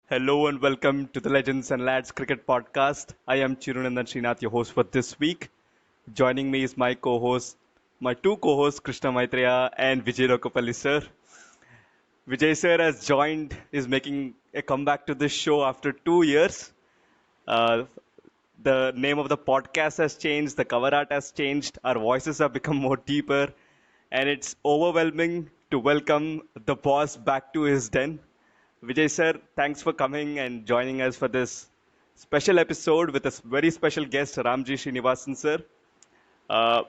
Hello and welcome to the Legends and Lads Cricket Podcast. I am Chirunandan Srinath, your host for this week. Joining me is my two co-hosts, Krishna Maitreya and Vijay Lokapalli sir. Vijay sir has joined, is making a comeback to this show after 2 years. Uh, the name of the podcast has changed, the cover art has changed, our voices have become more deeper, and it's overwhelming to welcome the boss back to his den. Vijay sir, thanks for coming and joining us for this special episode with a very special guest, Ramji Srinivasan sir. Uh,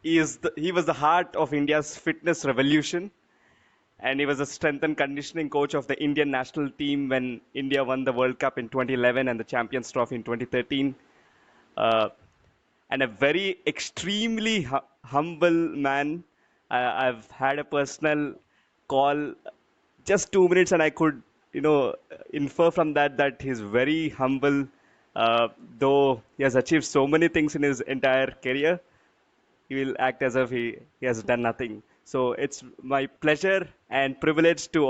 he was the heart of India's fitness revolution, and he was a strength and conditioning coach of the Indian national team when India won the World Cup in 2011 and the Champions Trophy in 2013. Uh, and a very extremely humble man. I've had a personal call just 2 minutes, and I could, infer from that he's very humble. Though he has achieved so many things in his entire career, he will act as if he has done nothing. So it's my pleasure and privilege to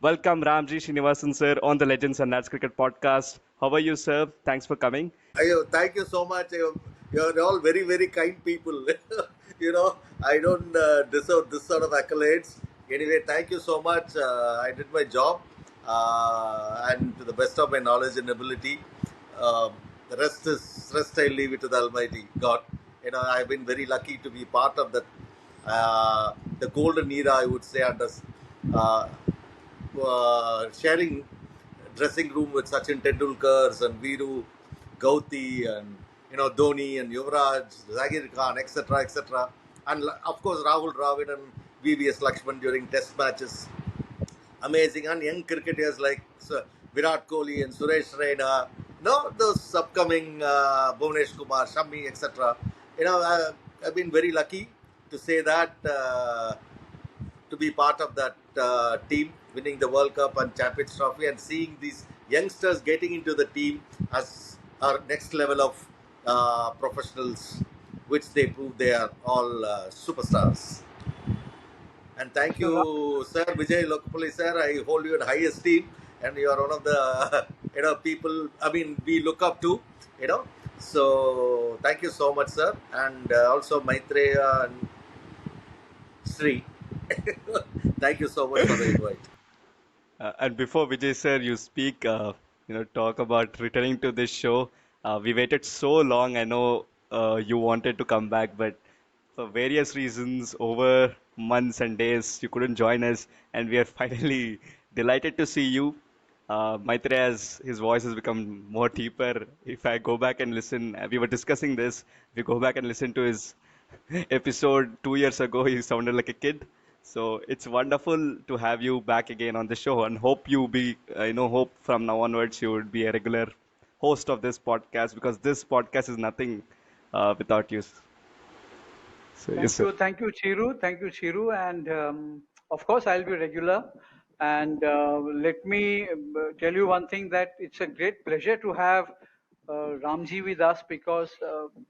welcome Ramji Srinivasan sir on the Legends and Lads Cricket Podcast. How are you, sir? Thanks for coming. Thank you so much. You're all very, very kind people. I don't deserve this sort of accolades. Anyway, thank you so much. I did my job, and to the best of my knowledge and ability. The rest I leave it to the Almighty God. I've been very lucky to be part of the golden era, I would say, under uh, sharing dressing room with Sachin Tendulkar and Viru Gauti and Dhoni and Yuvraj, Zagir Khan, etc., etc., and of course Rahul Dravid and VVS Lakshman during Test matches. Amazing, and young cricketers like Virat Kohli and Suresh Raina. No, those upcoming Bhuvanesh Kumar, Shami, etc. I've been very lucky to say that. To be part of that team winning the World Cup and Champions Trophy and seeing these youngsters getting into the team as our next level of professionals, which they prove they are all superstars. And thank So, you, Sir Vijay Lokapalli, sir. I hold you in high esteem, and you are one of the people. I mean, we look up to. You know, so thank you so much, sir, and also Maitreya and Sri. Thank you so much for the invite. And before Vijay sir, you speak, talk about returning to this show. We waited so long. I know you wanted to come back, but for various reasons, over months and days, you couldn't join us, and we are finally delighted to see you. Maitreya, as his voice has become more deeper. If I go back and listen, we were discussing this. If you go back and listen to his episode 2 years ago, he sounded like a kid. So it's wonderful to have you back again on the show, and hope hope from now onwards you would be a regular host of this podcast, because this podcast is nothing without you. So yes, sir. thank you, Chiru, and of course I'll be regular. And let me tell you one thing, that it's a great pleasure to have Ramji with us, because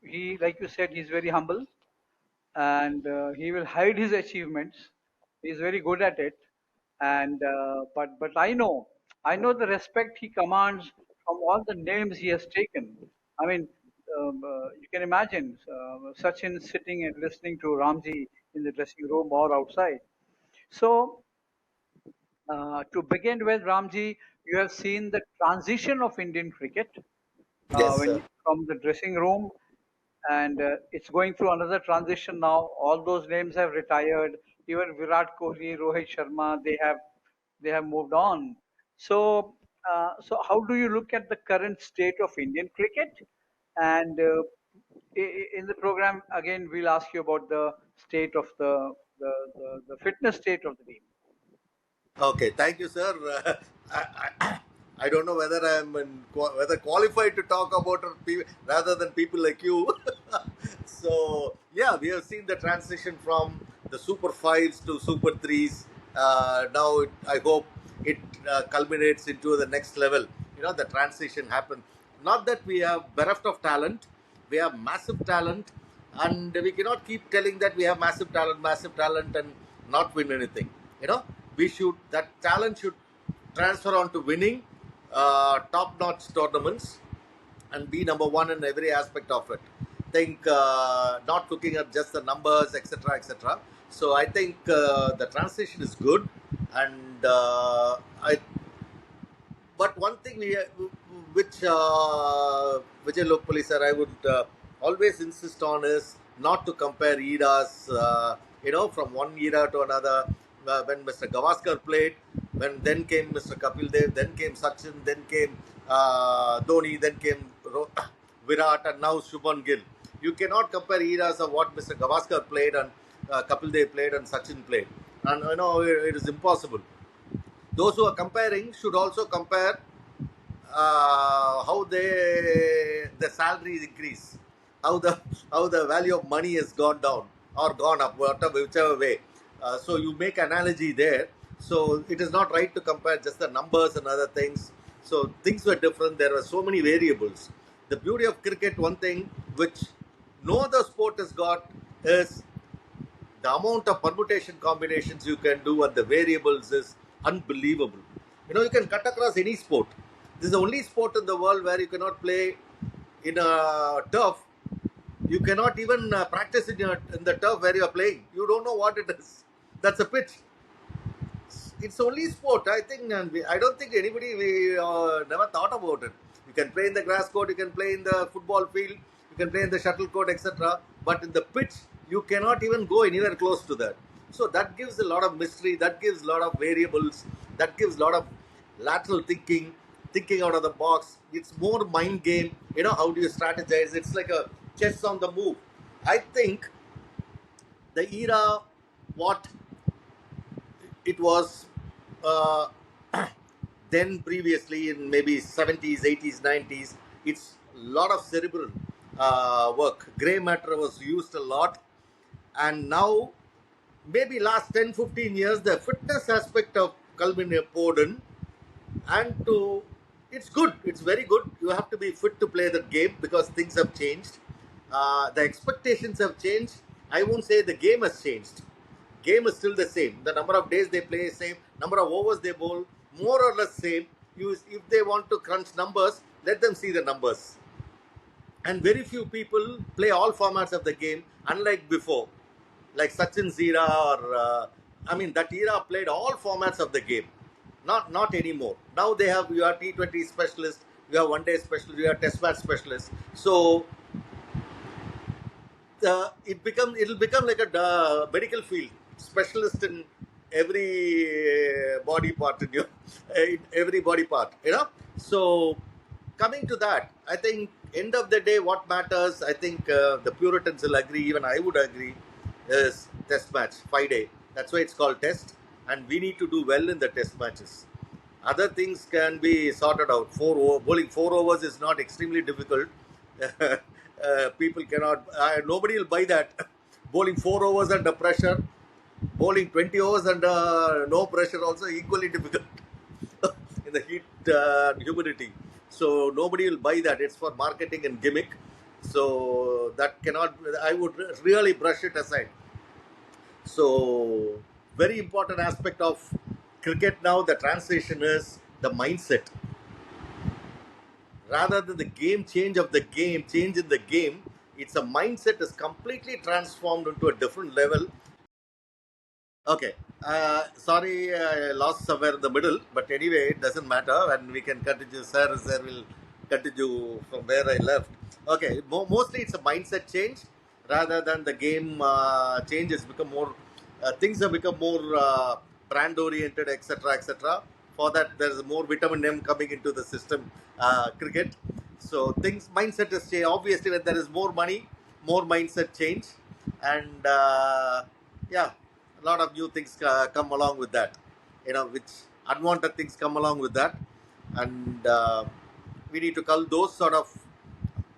he, like you said, he's very humble, and he will hide his achievements. He's very good at it, and but I know the respect he commands from all the names he has taken. I mean, you can imagine Sachin sitting and listening to Ramji in the dressing room or outside. So to begin with, Ramji, you have seen the transition of Indian cricket Yes, when sir. from the dressing room, and it's going through another transition now. All those names have retired. Even Virat Kohli, Rohit Sharma, they have moved on. So, so how do you look at the current state of Indian cricket? And in the program, again, we'll ask you about the state of the fitness state of the team. Okay, thank you, sir. I don't know whether whether qualified to talk about rather than people like you. So yeah, we have seen the transition from the Super Fives to Super Threes. Now I hope it culminates into the next level. The transition happened. Not that we are bereft of talent, we have massive talent, and we cannot keep telling that we have massive talent, and not win anything. You know, that talent should transfer on to winning top-notch tournaments and be number one in every aspect of it. Think not looking at just the numbers, etc., etc. So I think the transition is good, and I. But one thing which Vijay Lokpali sir, I would always insist on is not to compare eras. From one era to another. When Mr. Gavaskar played, when then came Mr. Kapil Dev, then came Sachin, then came Dhoni, then came Virat, and now Shubman Gill. You cannot compare eras of what Mr. Gavaskar played and Kapil Dev played and Sachin played, and it is impossible. Those who are comparing should also compare how the salaries increase, how the value of money has gone down or gone up, whichever way. So you make analogy there. So it is not right to compare just the numbers and other things. So things were different. There were so many variables. The beauty of cricket, one thing which no other sport has got, is the amount of permutation combinations you can do and the variables is unbelievable. You can cut across any sport. This is the only sport in the world where you cannot play in a turf. You cannot even practice in the turf where you are playing. You don't know what it is. That's a pitch. It's only sport, I think, and I don't think anybody never thought about it. You can play in the grass court, you can play in the football field, you can play in the shuttle court, etc. But in the pitch, you cannot even go anywhere close to that. So that gives a lot of mystery, that gives a lot of variables, that gives a lot of lateral thinking out of the box. It's more mind game. How do you strategize? It's like a chess on the move. I think the era, what it was then previously in maybe 70s, 80s, 90s, it's a lot of cerebral work. Grey matter was used a lot. And now, maybe last 10, 15 years, the fitness aspect of Kalmin poured in. And it's good. It's very good. You have to be fit to play the game because things have changed. The expectations have changed. I won't say the game has changed. Game is still the same. The number of days they play is same. Number of overs they bowl, more or less same. If they want to crunch numbers, let them see the numbers. And very few people play all formats of the game, unlike before. Like Sachin's era or, that era played all formats of the game. Not anymore. Now you are T20 specialist, you are one-day specialist, you are test match specialist. So it'll become like a medical field, specialist in every body part in every body part. So coming to that, I think end of the day, what matters, I think the Puritans will agree, even I would agree, is test match, 5-day. That's why it's called test, and we need to do well in the test matches. Other things can be sorted out. Bowling 4 overs is not extremely difficult. People cannot, nobody will buy that. Bowling 4 overs under pressure, bowling 20 overs under no pressure also equally difficult in the heat and humidity. So nobody will buy that. It's for marketing and gimmick. So that cannot, I would really brush it aside. So very important aspect of cricket now, the transition is the mindset. Rather than the change in the game, it's a mindset is completely transformed into a different level. Okay, sorry, I lost somewhere in the middle, but anyway, it doesn't matter, and we can continue. Sir will continue from where I left. Okay, mostly it's a mindset change rather than the game change. Has become more, things have become more brand oriented, etc., etc. For that, there is more vitamin M coming into the system, cricket. So mindset is changed. Obviously, when there is more money, more mindset change, and yeah, a lot of new things come along with that. Which unwanted things come along with that, and we need to cull those sort of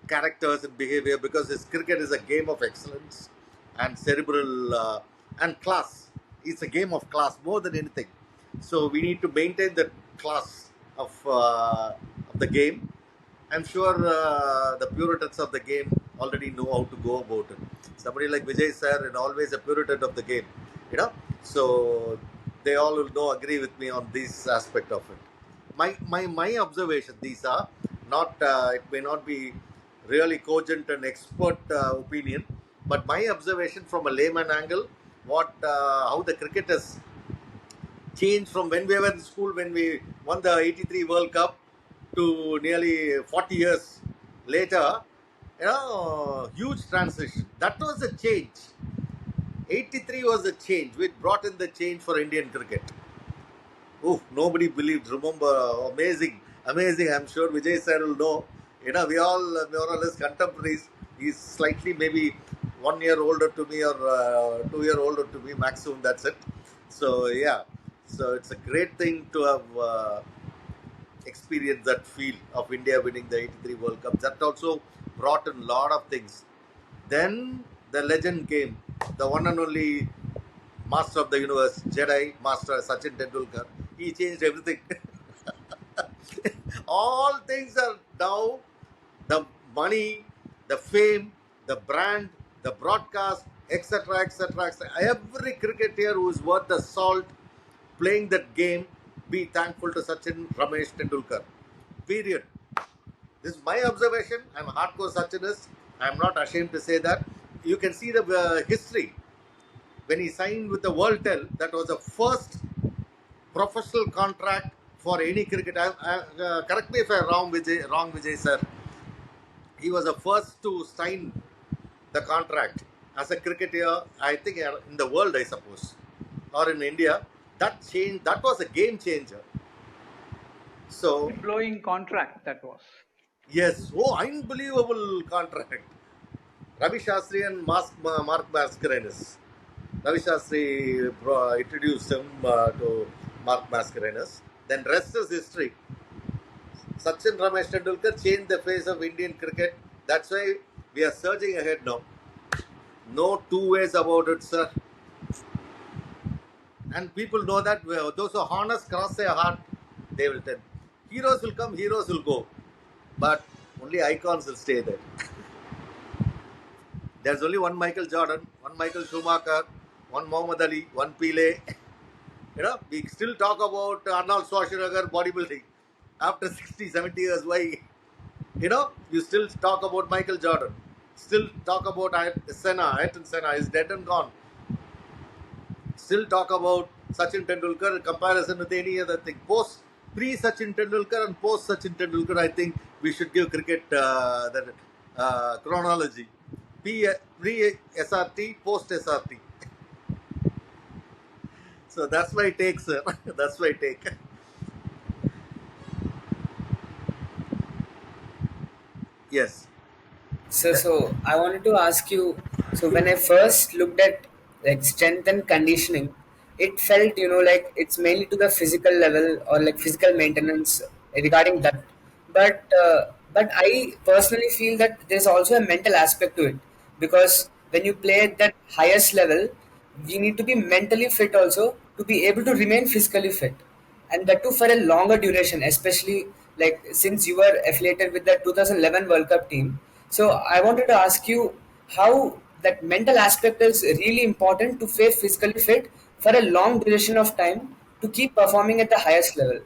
characters and behavior, because this cricket is a game of excellence and cerebral and class. It's a game of class more than anything. So we need to maintain the class of the game. I'm sure the Puritans of the game already know how to go about it. Somebody like Vijay sir is always a Puritan of the game. So they all will know, agree with me on this aspect of it. My observation, these are not, it may not be really cogent and expert opinion, but my observation from a layman angle, how the cricket has changed from when we were in school, when we won the 83 World Cup, to nearly 40 years later, huge transition. That was a change. 83 was a change. We brought in the change for Indian cricket. Oh, nobody believed. Remember, amazing, amazing. I'm sure Vijay sir will know. We all more or less contemporaries. He's slightly maybe 1 year older to me or 2 year older to me maximum. That's it. So yeah, so it's a great thing to have experienced that feel of India winning the 83 World Cup. That also brought in a lot of things. Then the legend came, the one and only master of the universe, Jedi Master Sachin Tendulkar. He changed everything. All things are now the money, the fame, the brand, the broadcast, etc., etc., etc. Every cricketer who is worth the salt playing that game, be thankful to Sachin Ramesh Tendulkar. Period. This is my observation. I'm a hardcore Sachinist. I'm not ashamed to say that. You can see the history. When he signed with the Worldtel, that was the first professional contract for any cricket. Correct me if I'm wrong, Vijay sir. He was the first to sign the contract as a cricketer, I think, in the world, I suppose, or in India. That change, that was a game changer. So, Blowing contract that was. yes, oh, unbelievable contract. Ravi Shastri and Mark Mascarenhas. Ravi Shastri introduced him to Mark Mascarenhas. Then rest is history. Sachin Ramesh Tendulkar changed the face of Indian cricket. That's why we are surging ahead now. No two ways about it, sir. And people know that. Those who are honest, cross their heart, they will tell. Heroes will come, heroes will go. But only icons will stay there. There's only one Michael Jordan, one Michael Schumacher, one Muhammad Ali, one Pele. We still talk about Arnold Schwarzenegger bodybuilding. After 60, 70 years, why? You still talk about Michael Jordan. Still talk about Ayrton Senna is dead and gone. Still talk about Sachin Tendulkar in comparison with any other thing. Pre-Sachin Tendulkar and post-Sachin Tendulkar, I think we should give cricket the chronology. Pre-SRT, post-SRT. So that's my take, sir. That's my take. Yes. So I wanted to ask you. So when I first looked at like strength and conditioning, it felt like it's mainly to the physical level or like physical maintenance regarding that. But I personally feel that there's also a mental aspect to it because when you play at that highest level, you need to be mentally fit also to be able to remain physically fit, and that too for a longer duration, especially like since you were affiliated with the 2011 World Cup team. So I wanted to ask you how that mental aspect is really important to stay physically fit for a long duration of time to keep performing at the highest level.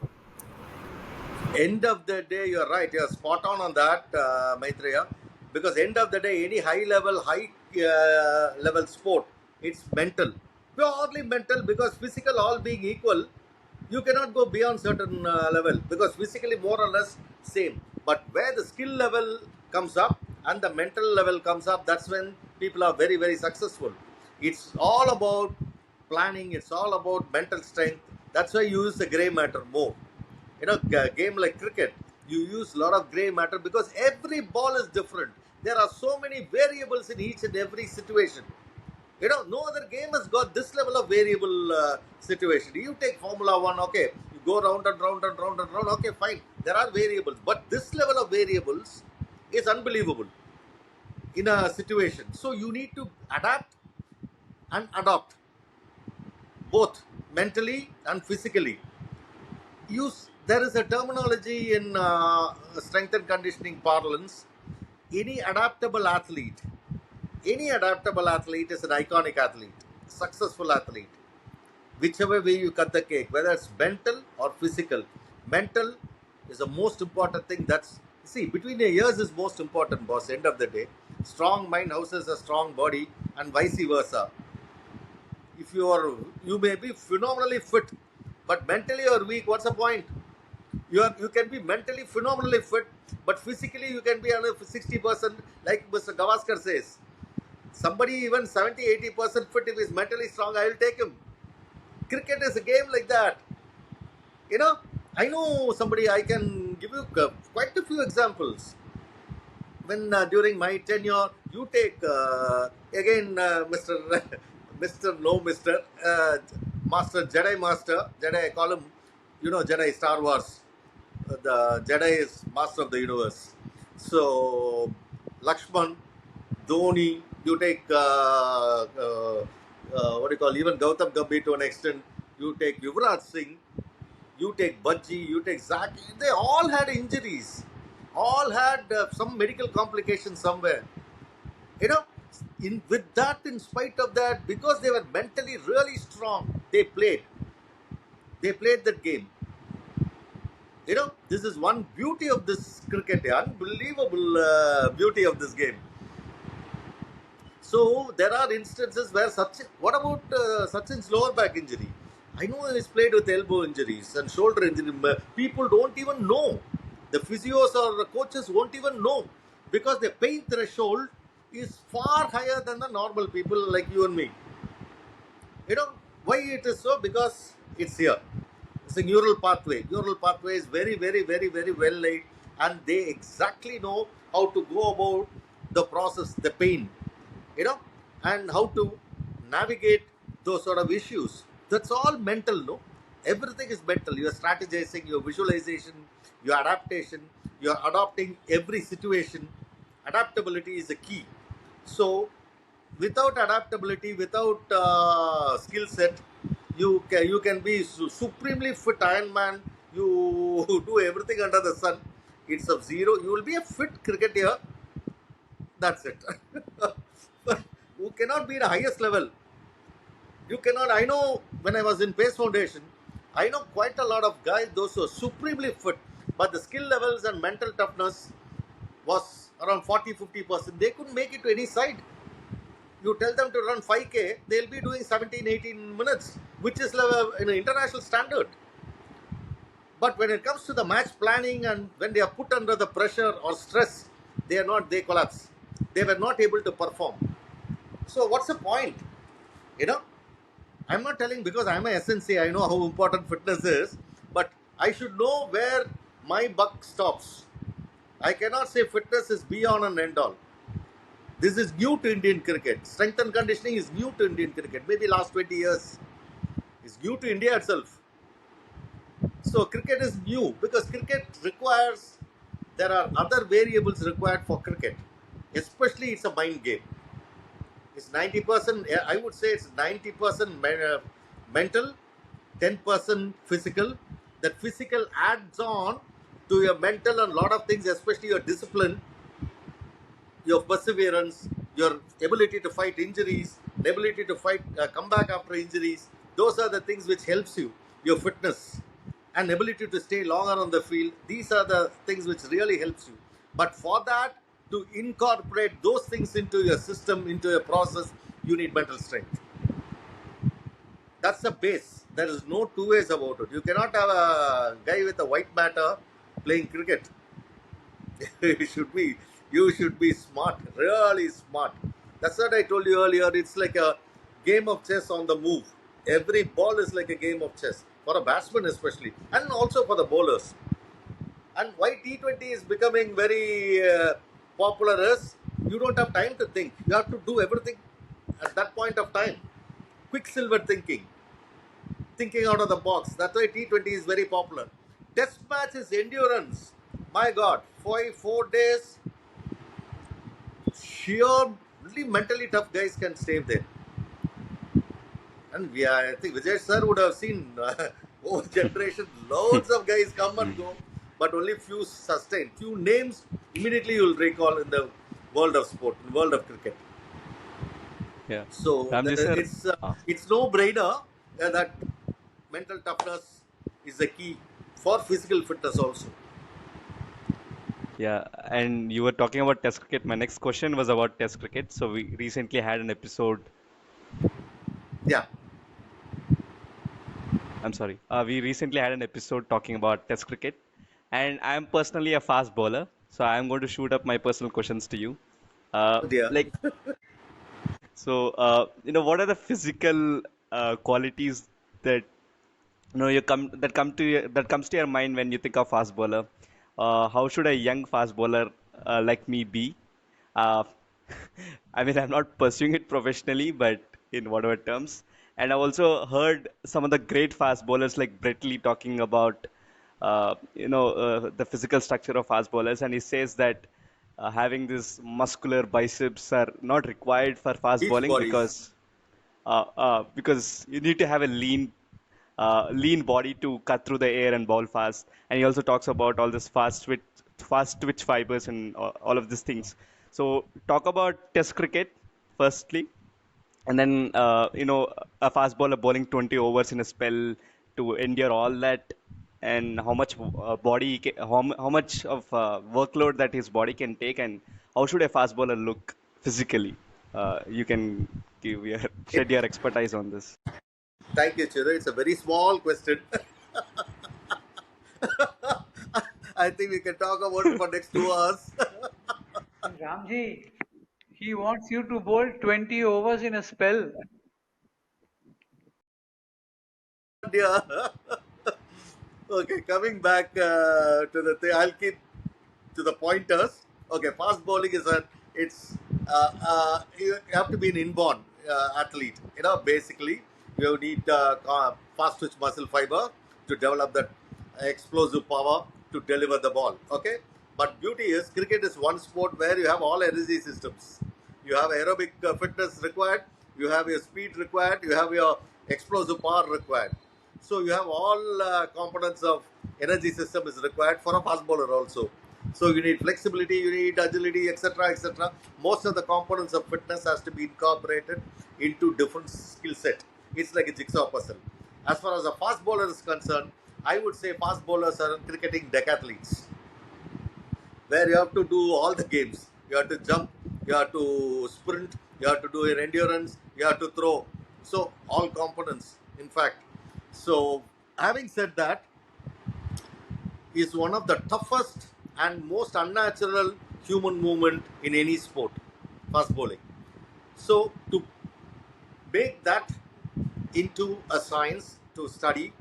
End of the day, you're right. You're spot on that, Maitreya. Because end of the day, any high level sport, it's mental. Purely mental, because physical all being equal, you cannot go beyond certain level because physically more or less same. But where the skill level comes up and the mental level comes up, that's when people are very, very successful. It's all about planning. It's all about mental strength. That's why you use the grey matter more. Game like cricket, you use a lot of grey matter because every ball is different. There are so many variables in each and every situation. No other game has got this level of variable situation. You take Formula One, okay, you go round and round and round and round, okay, fine. There are variables, but this level of variables is unbelievable in a situation. So you need to adapt and adopt both mentally and physically. There is a terminology in strength and conditioning parlance. Any adaptable athlete is an iconic athlete, successful athlete. whichever way you cut the cake, whether it's mental or physical. Mental is the most important thing. That's see between your ears is most important, boss. End of the day, strong mind houses a strong body, and vice versa. If you may be phenomenally fit, but mentally you're weak. What's the point? You can be mentally phenomenally fit, but physically you can be under 60%, like Mr. Gavaskar says. Somebody even 70-80% fit, if he's mentally strong, I will take him. Cricket is a game like that. You know, I know somebody, I can give you quite a few examples. When during my tenure, you take again, Mr. Mr. No Mr. Master Jedi Master Jedi. I call him, Jedi Star Wars. The Jedi is master of the universe. So Lakshman, Dhoni, you take what do you call, even Gautam Gambhir to an extent. You take Yuvraj Singh, you take Bajji, you take Zaki. They all had injuries, all had some medical complications somewhere. You know, with that, in spite of that, because they were mentally really strong, they played. They played that game. This is one beauty of this cricket, unbelievable beauty of this game. So there are instances where Sachin, what about Sachin's lower back injury? I know he's played with elbow injuries and shoulder injury. People don't even know. The physios or the coaches won't even know, because the pain threshold is far higher than the normal people like you and me. Why it is so? Because it's here. It's a neural pathway. Neural pathway is very, very, very, very well laid, and they exactly know how to go about the process, the pain, and how to navigate those sort of issues. That's all mental, no? Everything is mental. Your strategizing, your visualization, your adaptation, you're adopting every situation. Adaptability is the key. So, without adaptability, without skill set, you can be supremely fit Iron Man. You do everything under the sun. It's of zero. You will be a fit cricketer. That's it. You cannot be the highest level. You cannot. I know when I was in Pace Foundation, I know quite a lot of guys, those who are supremely fit, but the skill levels and mental toughness was around 40-50%. They couldn't make it to any side. You tell them to run 5K, they'll be doing 17-18 minutes, which is an international standard. But when it comes to the match planning and when they are put under the pressure or stress, they collapse. They were not able to perform. So what's the point? I'm not telling because I'm a SNC, I know how important fitness is, but I should know where my buck stops. I cannot say fitness is beyond and end all. This is new to Indian cricket. Strength and conditioning is new to Indian cricket. Maybe last 20 years. It's new to India itself. So cricket is new because cricket requires, there are other variables required for cricket. Especially it's a mind game. It's 90%, I would say it's 90% mental, 10% physical. That physical adds on to your mental and a lot of things, especially your discipline, your perseverance, your ability to fight injuries, the ability to fight, come back after injuries. Those are the things which helps you, your fitness and ability to stay longer on the field. These are the things which really helps you. But for that, to incorporate those things into your system, into your process, you need mental strength. That's the base. There is no two ways about it. You cannot have a guy with a white matter playing cricket. You should be smart, really smart. That's what I told you earlier. It's like a game of chess on the move. Every ball is like a game of chess, for a batsman especially, and also for the bowlers. And why T20 is becoming very popular is, you don't have time to think. You have to do everything at that point of time. Quicksilver thinking out of the box. That's why T20 is very popular. Test match is endurance. My God, 4 days. Only mentally tough guys can stay there. And I think Vijay sir would have seen over generation, loads of guys come and go, but only few sustain. Few names immediately you will recall in the world of sport, world of cricket. Yeah. So Ramji sir. it's no brainer. that mental toughness is the key for physical fitness also. Yeah, and you were talking about Test cricket. My next question was about Test cricket. So we recently had an episode. Yeah, I'm sorry. We recently had an episode talking about Test cricket, and I'm personally a fast bowler. So I'm going to shoot up my personal questions to you. oh dear. Like, what are the physical qualities that that comes to your mind when you think of fast bowler? How should a young fast bowler like me be? Uh, I mean, I'm not pursuing it professionally, but in whatever terms. And I've also heard some of the great fast bowlers like Brett Lee talking about, the physical structure of fast bowlers, and he says that having these muscular biceps are not required for fast Beach bowling bodies. because you need to have a lean body to cut through the air and bowl fast. And he also talks about all this fast twitch fibers and all of these things. So talk about Test cricket firstly, and then a fast bowler bowling 20 overs in a spell to endure all that, and how much how much of workload that his body can take, and how should a fast bowler look physically. You can shed your expertise on this. Thank you, Chiru. It's a very small question. I think we can talk about it for next 2 hours. Ramji, he wants you to bowl 20 overs in a spell. Dear. Okay, coming back to the thing, I'll keep to the pointers. Okay, fast bowling is you have to be an inborn athlete. Basically, you need fast twitch muscle fiber to develop that explosive power to deliver the ball. Okay, but beauty is cricket is one sport where you have all energy systems. You have aerobic fitness required. You have your speed required. You have your explosive power required. So you have all components of energy system is required for a fast bowler also. So you need flexibility, you need agility, etc., etc. Most of the components of fitness has to be incorporated into different skill set. It's like a jigsaw puzzle. As far as a fast bowler is concerned, I would say fast bowlers are cricketing decathletes, where you have to do all the games. You have to jump, you have to sprint, you have to do your endurance, you have to throw. So all components, in fact. So having said that, is one of the toughest and most unnatural human movement in any sport, fast bowling. So to make that into a science to study,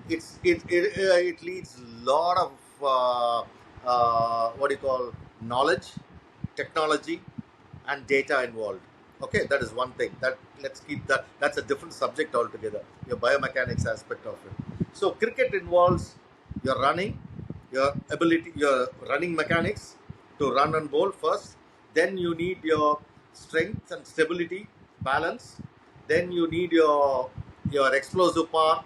it leads a lot of what do you call knowledge, technology, and data involved. Okay, that is one thing. That let's keep that. That's a different subject altogether. Your biomechanics aspect of it. So cricket involves your running, your ability, your running mechanics to run and bowl first. Then you need your strength and stability, balance. Then you need your explosive power,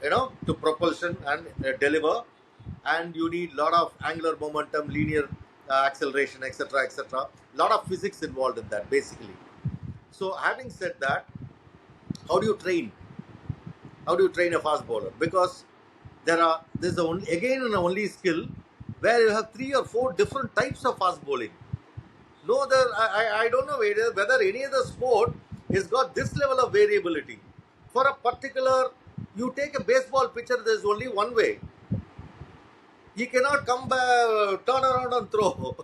to propulsion and deliver. And you need a lot of angular momentum, linear acceleration, etc., etc. Lot of physics involved in that, basically. So, having said that, how do you train? How do you train a fast bowler? Because there's only again and only skill where you have 3 or 4 different types of fast bowling. No other, I don't know whether any other sport has got this level of variability. For a particular, you take a baseball pitcher, there's only one way. He cannot come back, turn around and throw,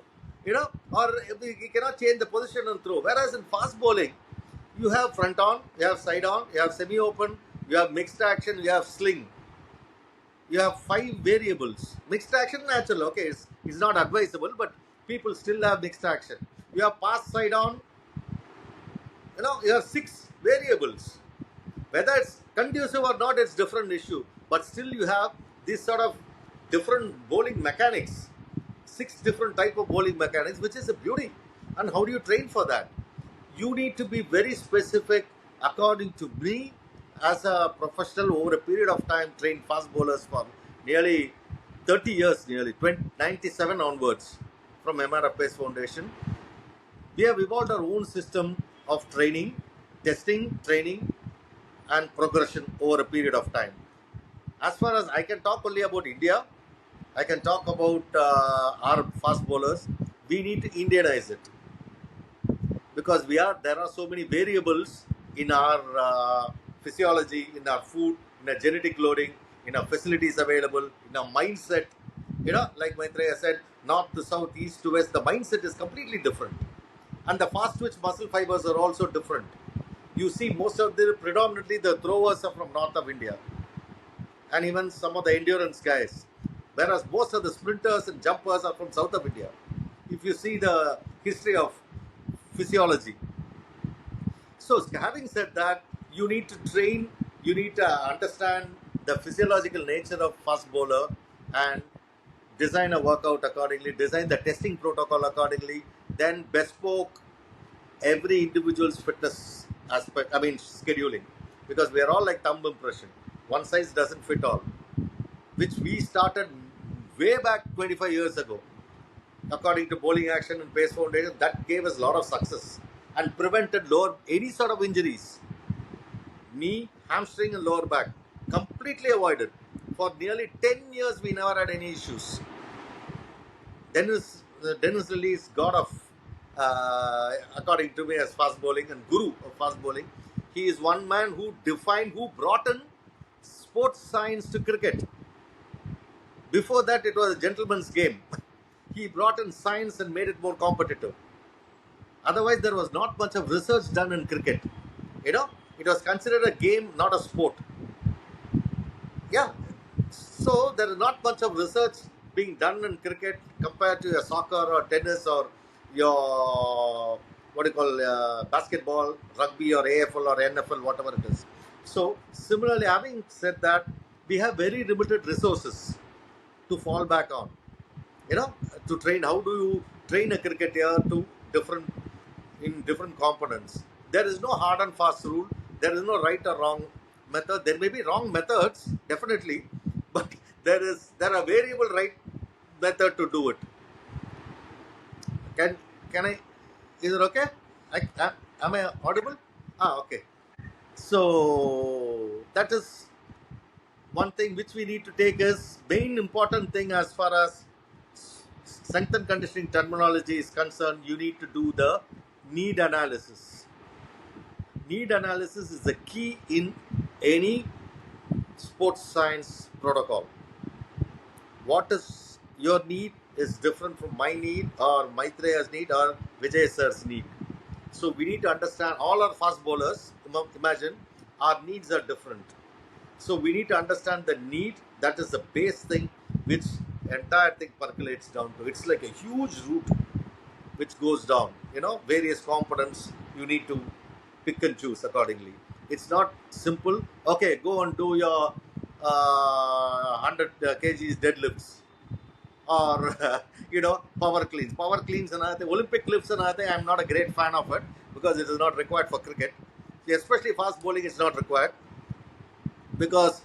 or he cannot change the position and throw. Whereas in fast bowling, you have front on, you have side on, you have semi open, you have mixed action, you have sling. You have 5 variables. Mixed action, natural, okay, it's not advisable, but people still have mixed action. You have pass side on, you have 6 variables. Whether it's conducive or not, it's different issue. But still, you have this sort of different bowling mechanics, 6 different type of bowling mechanics, which is a beauty. And how do you train for that? You need to be very specific. According to me, as a professional, over a period of time, trained fast bowlers for nearly 30 years, nearly 97 onwards, from MRF Pace Foundation. We have evolved our own system of training, testing, training, and progression over a period of time. As far as I can talk only about India, I can talk about our fast bowlers. We need to Indianize it because there are so many variables in our physiology, in our food, in our genetic loading, in our facilities available, in our mindset. Like Maitreya said, north to south, east to west, the mindset is completely different. And the fast twitch muscle fibers are also different. You see, most of predominantly the throwers are from north of India, and even some of the endurance guys. Whereas most of the sprinters and jumpers are from south of India. If you see the history of physiology. So, having said that, you need to train, you need to understand the physiological nature of fast bowler and design a workout accordingly, design the testing protocol accordingly, then bespoke every individual's fitness aspect, scheduling, because we are all like thumb impression. One size doesn't fit all, which we started way back 25 years ago. According to Bowling Action and Pace Foundation, that gave us a lot of success and prevented any sort of injuries. Knee, hamstring, and lower back completely avoided. For nearly 10 years, we never had any issues. Dennis Lilly is god of, according to me, as fast bowling and guru of fast bowling. He is one man who brought in sports science to cricket. Before that, it was a gentleman's game. He brought in science and made it more competitive. Otherwise, there was not much of research done in cricket. It was considered a game, not a sport. Yeah. So there is not much of research being done in cricket compared to your soccer or tennis or your basketball, rugby or AFL or NFL, whatever it is. So similarly, having said that, we have very limited resources to fall back on. To train. How do you train a cricketer to different components? There is no hard and fast rule. There is no right or wrong method. There may be wrong methods, definitely, but there are variable right method to do it. Can I? Is it okay? Am I audible? Okay. So that is one thing which we need to take as main important thing as far as strength and conditioning terminology is concerned. You need to do the need analysis. Need analysis is the key in any sports science protocol. What is your need is different from my need or Maitreya's need or Vijay sir's need. So we need to understand all our fast bowlers. Imagine our needs are different. So we need to understand the need. That is the base thing which entire thing percolates down to. It's like a huge root which goes down. Various components you need to pick and choose accordingly. It's not simple. Okay, go and do your 100 kgs deadlifts or power cleans. Power cleans and Olympic lifts and I'm not a great fan of it because it is not required for cricket. Especially fast bowling is not required because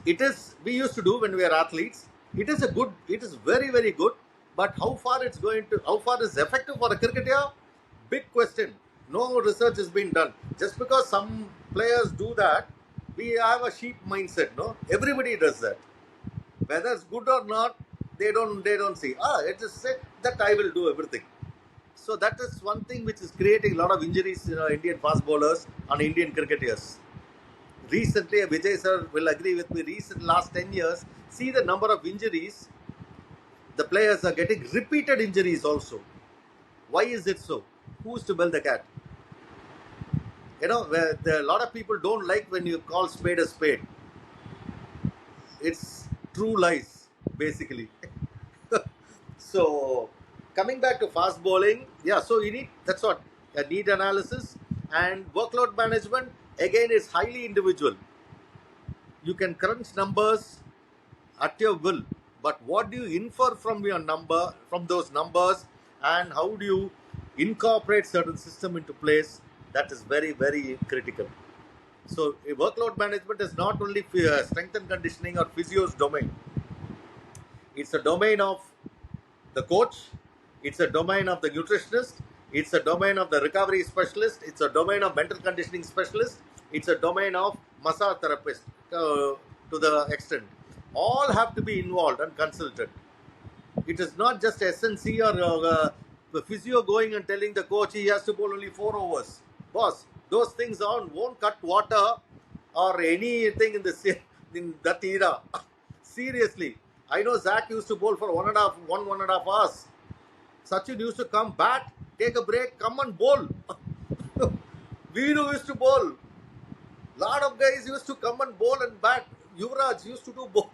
we used to do when we are athletes. It is very, very good, but how far is effective for a cricketer? Big question. No research has been done. Just because some players do that, we have a sheep mindset, no? Everybody does that. Whether it's good or not, they don't see. It is said that I will do everything. So that is one thing which is creating a lot of injuries in Indian fast bowlers and Indian cricketers. Recently, Vijay sir will agree with me, last 10 years, see the number of injuries. The players are getting repeated injuries also. Why is it so? Who's to bell the cat? Where a lot of people don't like when you call spade a spade. It's true lies, basically. So, coming back to fast bowling, so that's what, a need analysis and workload management, again, is highly individual. You can crunch numbers at your will, but what do you infer from those numbers, and how do you incorporate certain system into place? That is very, very critical. So workload management is not only strength and conditioning or physio's domain. It's a domain of the coach, it's a domain of the nutritionist, it's a domain of the recovery specialist, it's a domain of mental conditioning specialist, It's a domain of massage therapist to the extent. All have to be involved and consulted. It is not just SNC or the physio going and telling the coach he has to bowl only 4 overs. Boss, those things won't cut water or anything in in that era. Seriously, I know Zach used to bowl for 1.5 hours. Sachin used to come, bat, take a break, come and bowl. Viru used to bowl. Lot of guys used to come and bowl and bat. Yuvraj used to do both.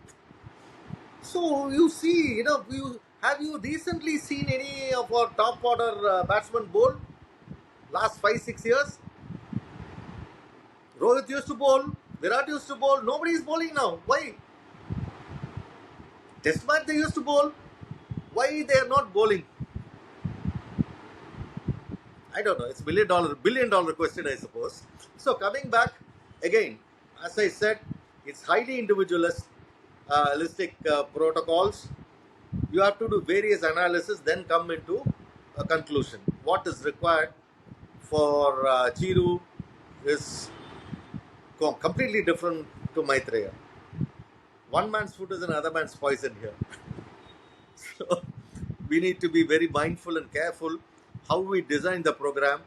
So you see, have you recently seen any of our top order batsmen bowl? Last 5-6 years, Rohit used to bowl, Virat used to bowl. Nobody is bowling now. Why? Test match they used to bowl. Why they are not bowling? I don't know. It's billion dollar question, I suppose. So coming back again, as I said, it's highly individualistic protocols. You have to do various analysis, then come into a conclusion. What is required for Chiru is completely different to Maitreya. One man's food is another man's poison here. So we need to be very mindful and careful how we design the program,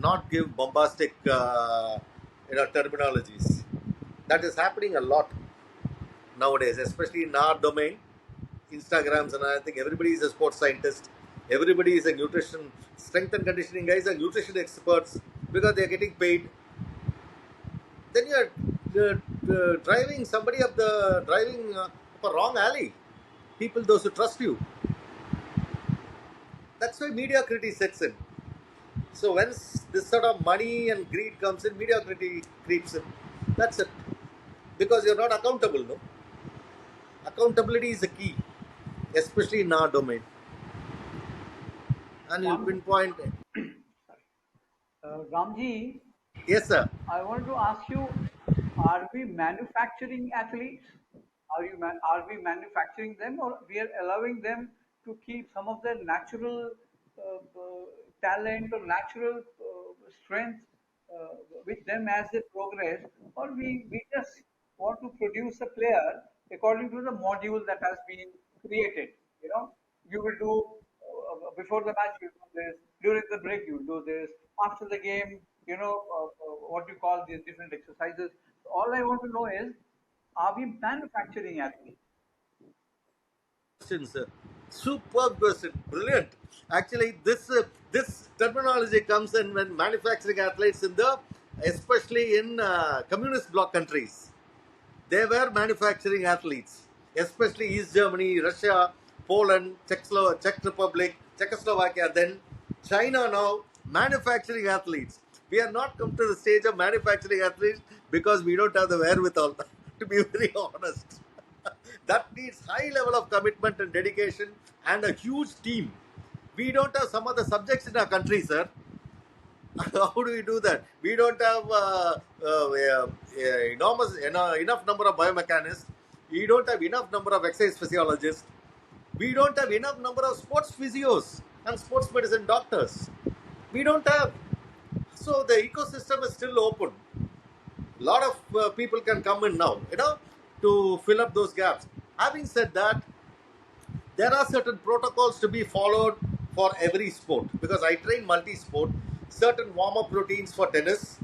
not give bombastic terminologies. That is happening a lot nowadays, especially in our domain, Instagrams, and I think everybody is a sports scientist. Everybody is a nutrition, strength and conditioning guys are nutrition experts because they are getting paid. Then you're driving somebody up a wrong alley. People, those who trust you. That's why mediocrity sets in. So when this sort of money and greed comes in, mediocrity creeps in. That's it. Because you're not accountable, no? Accountability is a key, especially in our domain. And you pinpoint. Ramji, Yes, sir. I want to ask you, are we manufacturing athletes? Are we manufacturing them, or we are allowing them to keep some of their natural talent or natural strength with them as they progress, or we just want to produce a player according to the module that has been created? You know, you will do before the match, you do this, during the break, you do this, after the game, what you call these different exercises. So all I want to know is, are we manufacturing athletes? Question, sir. Superb question. Brilliant. Actually, this terminology comes in when manufacturing athletes especially in communist bloc countries. They were manufacturing athletes, especially East Germany, Russia, Poland, Czech Republic, Czechoslovakia, then China now, manufacturing athletes. We are not come to the stage of manufacturing athletes because we don't have the wherewithal, to be very honest. That needs high level of commitment and dedication and a huge team. We don't have some of the subjects in our country, sir. How do we do that? We don't have enough number of biomechanists. We don't have enough number of exercise physiologists. We don't have enough number of sports physios and sports medicine doctors. We don't have. So the ecosystem is still open. A lot of people can come in now, to fill up those gaps. Having said that, there are certain protocols to be followed for every sport because I train multi-sport. Certain warm-up routines for tennis,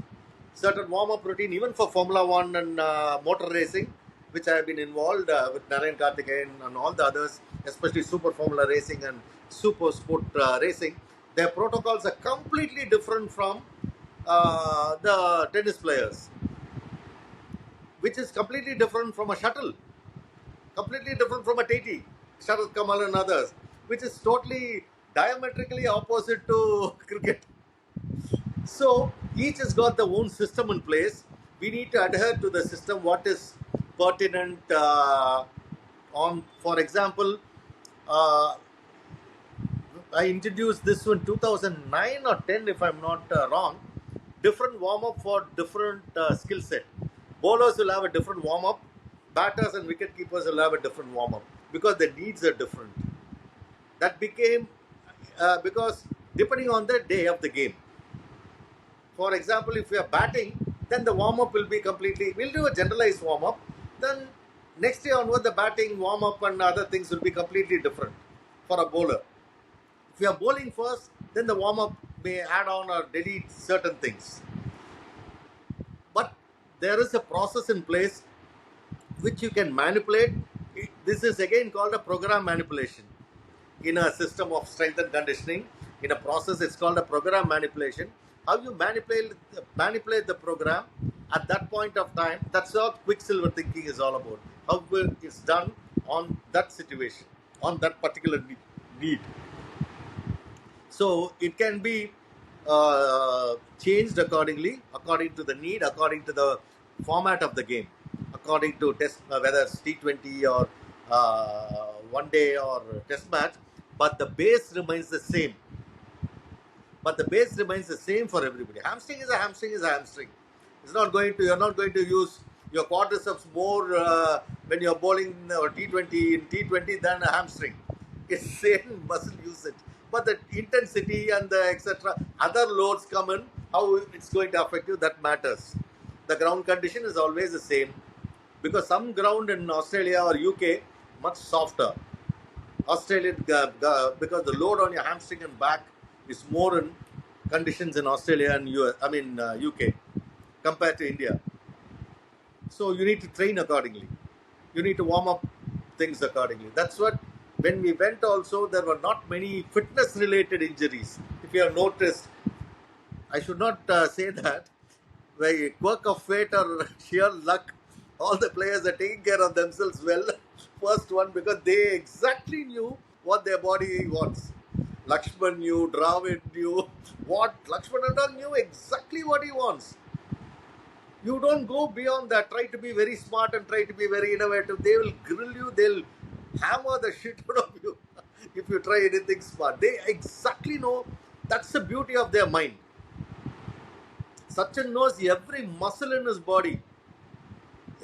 certain warm-up routine even for Formula 1 and motor racing, which I have been involved with Narayan Karthikeyan and all the others, especially Super Formula Racing and Super Sport Racing. Their protocols are completely different from the tennis players, which is completely different from a shuttle, completely different from a TT, Shuttle Kamal and others, which is totally diametrically opposite to cricket. So each has got their own system in place. We need to adhere to the system, what is pertinent for example, I introduced this one 2009 or 10 if I'm not wrong. Different warm-up for different skill set. Bowlers will have a different warm-up. Batters and wicket keepers will have a different warm-up because their needs are different. That became because depending on the day of the game. For example, if you are batting, Then the warm up will be completely. We'll do a generalized warm up. Then next day onward, the batting warm up and other things will be completely different for a bowler. If you are bowling first, then the warm up may add on or delete certain things. But there is a process in place which you can manipulate. This is again called a program manipulation. In a system of strength and conditioning, in a process, it's called a program manipulation. How you manipulate the program at that point of time, that's what quicksilver thinking is all about. How it's done on that situation, on that particular need. So it can be changed accordingly, according to the need, according to the format of the game, according to test, whether it's T20 or one day or test match, but the base remains the same. But the base remains the same for everybody. Hamstring is a hamstring is a hamstring. It's not going to. You're not going to use your quadriceps more when you're bowling or T20 in T20 than a hamstring. It's same muscle usage, but the intensity and the etc. other loads come in. How it's going to affect you, that matters. The ground condition is always the same, because some ground in Australia or UK much softer. Australia, because the load on your hamstring and back is more in conditions in Australia and UK compared to India. So you need to train accordingly. You need to warm up things accordingly. That's what, when we went also, there were not many fitness related injuries. If you have noticed, I should not say that, by quirk of fate or sheer luck, all the players are taking care of themselves well. First one, because they exactly knew what their body wants. Lakshman knew, Dravid knew what Lakshman knew exactly what he wants. You don't go beyond that. Try to be very smart and try to be very innovative. They will grill you. They'll hammer the shit out of you if you try anything smart. They exactly know. That's the beauty of their mind. Sachin knows every muscle in his body.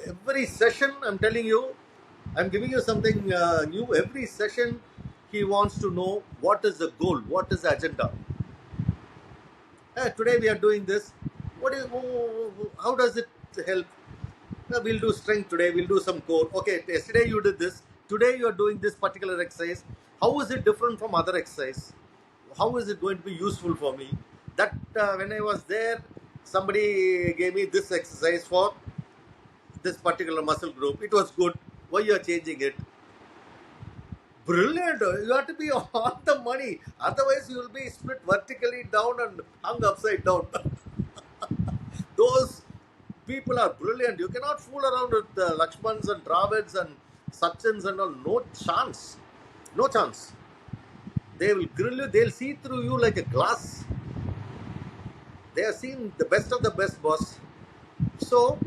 Every session, I'm telling you, I'm giving you something new. Every session, he wants to know what is the goal, what is the agenda. Today we are doing this. How does it help? We'll do strength today. We'll do some core. Okay, yesterday you did this. Today you are doing this particular exercise. How is it different from other exercise? How is it going to be useful for me? That when I was there, somebody gave me this exercise for this particular muscle group. It was good. Why you are changing it? Brilliant. You have to be on the money. Otherwise, you will be split vertically down and hung upside down. Those people are brilliant. You cannot fool around with Lakshmans and Dravids and Sachins and all. No chance. No chance. They will grill you. They'll see through you like a glass. They are seeing the best of the best, boss. So,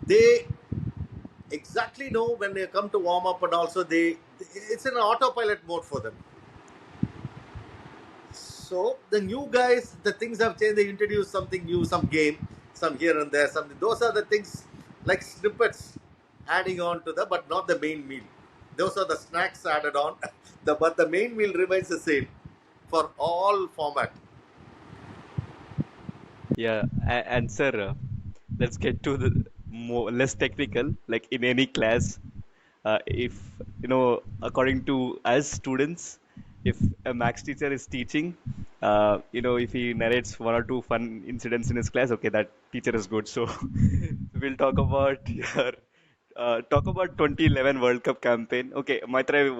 they exactly know when they come to warm up, and also it's in an autopilot mode for them. So the new guys, the things have changed. They introduce something new, some game, some here and there, something. Those are the things like snippets adding on to but not the main meal. Those are the snacks added on. But the main meal remains the same for all format. Yeah, and sir, let's get to the more less technical. Like in any class, if according to us students, if a max teacher is teaching, if he narrates one or two fun incidents in his class, okay, that teacher is good. So we'll talk about 2011 World Cup campaign. Okay, Maitra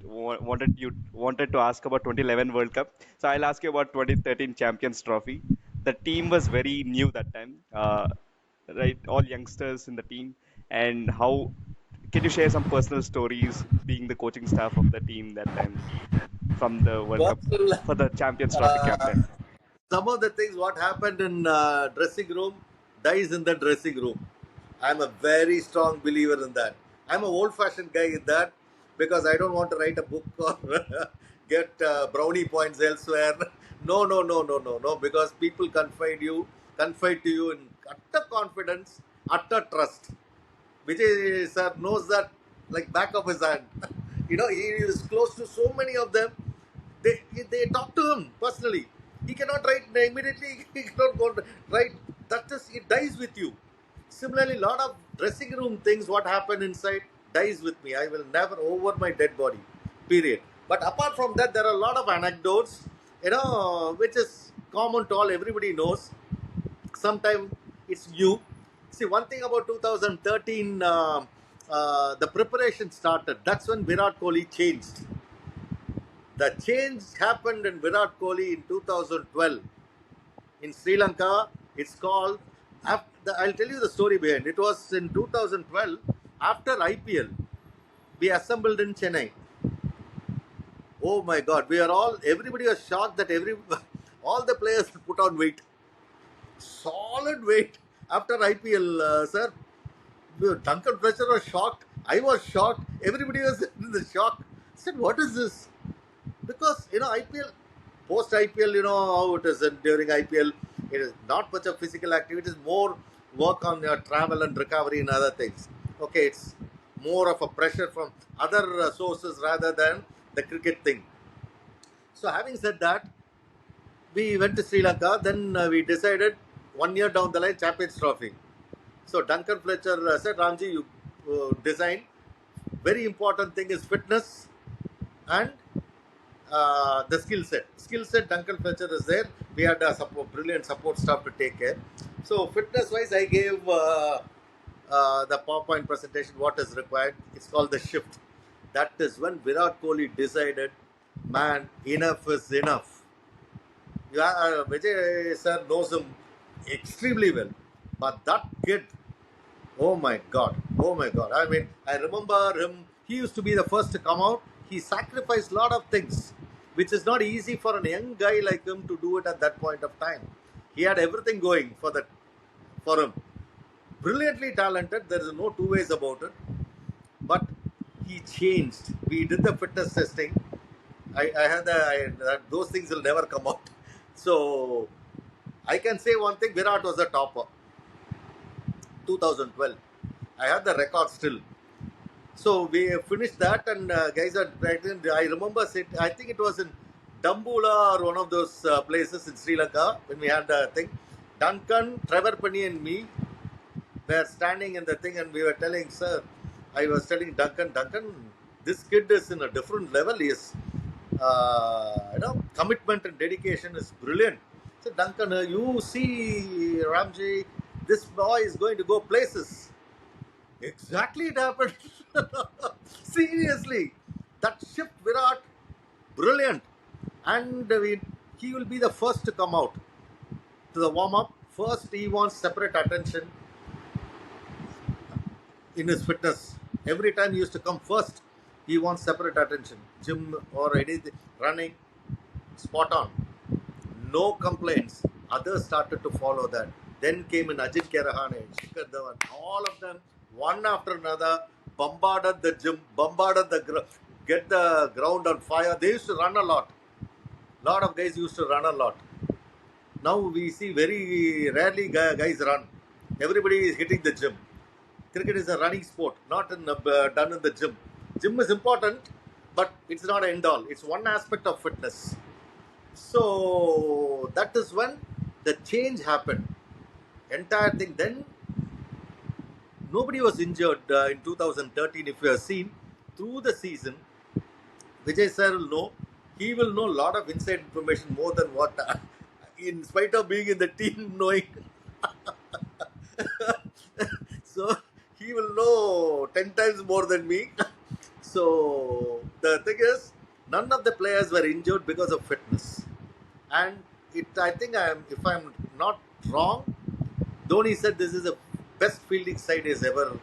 wanted to ask about 2011 World Cup. So I'll ask you about 2013 Champions Trophy. The team was very new that time, right? All youngsters in the team. And how can you share some personal stories being the coaching staff of the team that time from the World Cup Well, for the Champions Trophy uh, campaign? some of the things what happened in dressing room dies in the dressing room. I'm a very strong believer in that. I'm an old-fashioned guy in that, because I don't want to write a book or get brownie points elsewhere. No, no, no, no, no, no. Because people confide to you in utter confidence, utter trust. Vijay sir knows that like back of his hand. He is close to so many of them. They talk to him personally. He cannot write immediately. He cannot go write that is, it dies with you. Similarly, lot of dressing room things, what happened inside, dies with me. I will never over my dead body, period. But apart from that, there are a lot of anecdotes, which is common to all, everybody knows. Sometimes it's new. See, one thing about 2013, the preparation started. That's when Virat Kohli changed. The change happened in Virat Kohli in 2012 in Sri Lanka. It's called. I'll tell you the story behind. It was in 2012 after IPL. We assembled in Chennai. Oh my God! Everybody was shocked that all the players put on weight, solid weight after IPL, sir. Duncan Fletcher was shocked. I was shocked. Everybody was in the shock. I said, "What is this?" Because IPL, post IPL, how it is during IPL. It is not much of physical activity. It is more work on your travel and recovery and other things. Okay, it's more of a pressure from other sources rather than the cricket thing. So having said that, we went to Sri Lanka. Then we decided 1 year down the line, Champions Trophy. So Duncan Fletcher said, Ramji, you design. Very important thing is fitness and the skill set. Skill set, Duncan Fletcher is there. We had a brilliant support staff to take care. So fitness wise, I gave the PowerPoint presentation what is required. It's called the shift. That is when Virat Kohli decided, man, enough is enough. Vijay sir knows him extremely well. But that kid, oh my God. I mean, I remember him. He used to be the first to come out. He sacrificed a lot of things, which is not easy for a young guy like him to do it at that point of time. He had everything going for him. Brilliantly talented. There is no two ways about it. But he changed. We did the fitness testing. Those things will never come out. So I can say one thing: Virat was the topper. 2012. I have the record still. So we finished that, and guys are pregnant. I remember I think it was in Dambula or one of those places in Sri Lanka when we had the thing. Duncan, Trevor Penny, and me were standing in the thing, and we were telling, sir, I was telling Duncan, this kid is in a different level. He is, commitment and dedication is brilliant. So Duncan, you see, Ramji, this boy is going to go places. Exactly, it happened. Seriously, that shift, Virat, brilliant. And he will be the first to come out to the warm up. First, he wants separate attention in his fitness. Every time he used to come first, he wants separate attention. Gym or anything, running, spot on. No complaints. Others started to follow that. Then came in Ajinkya Rahane, Shikhar Dhawan, all of them, one after another, bombarded the gym, get the ground on fire. They used to run a lot. Lot of guys used to run a lot. Now we see very rarely guys run. Everybody is hitting the gym. Cricket is a running sport, not done in the gym. Gym is important, but it's not an end all. It's one aspect of fitness. So that is when the change happened. Entire thing. Then nobody was injured in 2013. If you have seen through the season, Vijay sir will know. He will know a lot of inside information more than what, in spite of being in the team, knowing. So he will know 10 times more than me. So the thing is, none of the players were injured because of fitness. And I think if I'm not wrong, Dhoni said this is the best fielding side he's ever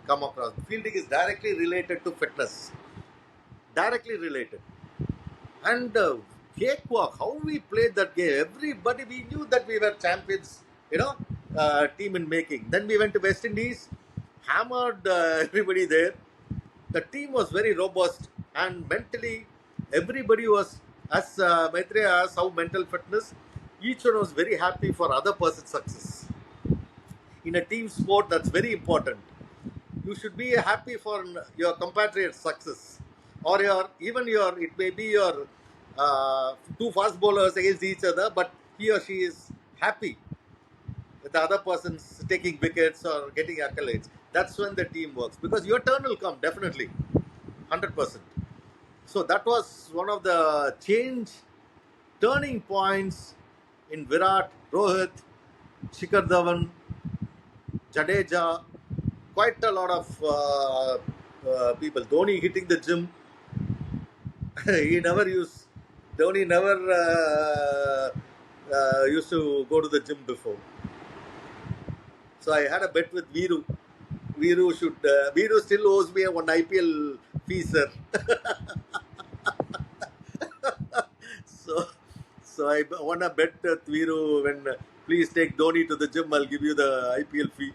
come across. Fielding is directly related to fitness. Directly related. And cakewalk, how we played that game. Everybody, we knew that we were champions, team in making. Then we went to West Indies, hammered everybody there. The team was very robust, and mentally, everybody was, as Maitreya asked, how mental fitness, each one was very happy for other person's success. In a team sport, that's very important. You should be happy for your compatriot's success, or it may be your two fast bowlers against each other, but he or she is happy with the other person's taking wickets or getting accolades. That's when the team works, because your turn will come definitely, 100%. So that was one of the turning points in Virat, Rohit, Shikhar Dhawan, Jadeja, quite a lot of people. Dhoni hitting the gym. he never used. Dhoni never used to go to the gym before. So I had a bet with Viru. Viru still owes me one IPL fee, sir. so so I won a bet with Viru when please take Dhoni to the gym. I'll give you the IPL fee.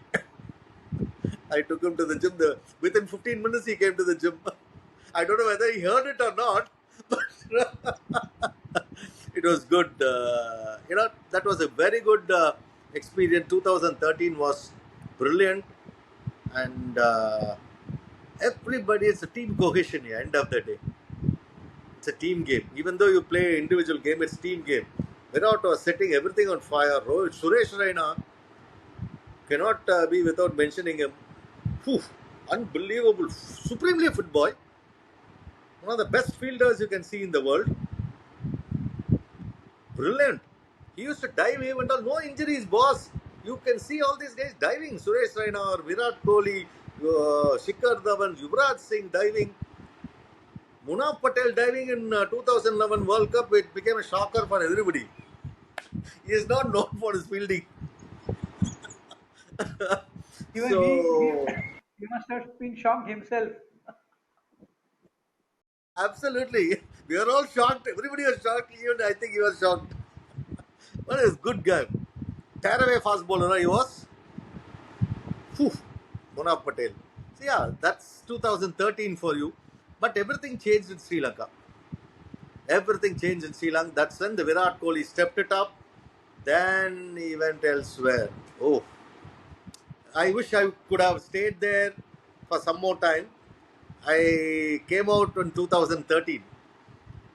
I took him to the gym. Within 15 minutes, he came to the gym. I don't know whether he heard it or not, but it was good. That was a very good experience. 2013 was brilliant, and everybody, it's a team cohesion here, end of the day. It's a team game. Even though you play individual game, it's team game. Virat was setting everything on fire. Suresh Raina cannot be without mentioning him. Whew, unbelievable, supremely fit boy. One of the best fielders you can see in the world. Brilliant. He used to dive even though no injuries, boss. You can see all these guys diving. Suresh Raina, Virat Kohli, Shikhar Dhawan, Yuvraj Singh diving. Munaf Patel diving in 2011 World Cup. It became a shocker for everybody. He is not known for his fielding. Even So, he must have been shocked himself. absolutely. We are all shocked. Everybody was shocked. Even I think he was shocked. But he's a good guy. Tearaway fast bowler, he was. Whew. Munaf Patel. So yeah, that's 2013 for you. But everything changed in Sri Lanka. Everything changed in Sri Lanka. That's when the Virat Kohli stepped it up. Then he went elsewhere. Oh, I wish I could have stayed there for some more time. I came out in 2013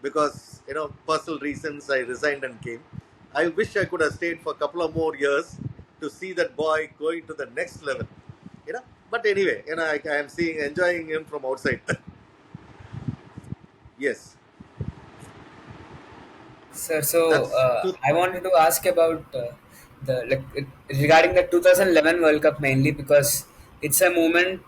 because personal reasons I resigned and came. I wish I could have stayed for a couple of more years to see that boy going to the next level. But anyway, I am enjoying him from outside. Yes, Sir, so that's I wanted to ask about regarding the 2011 World Cup mainly because it's a moment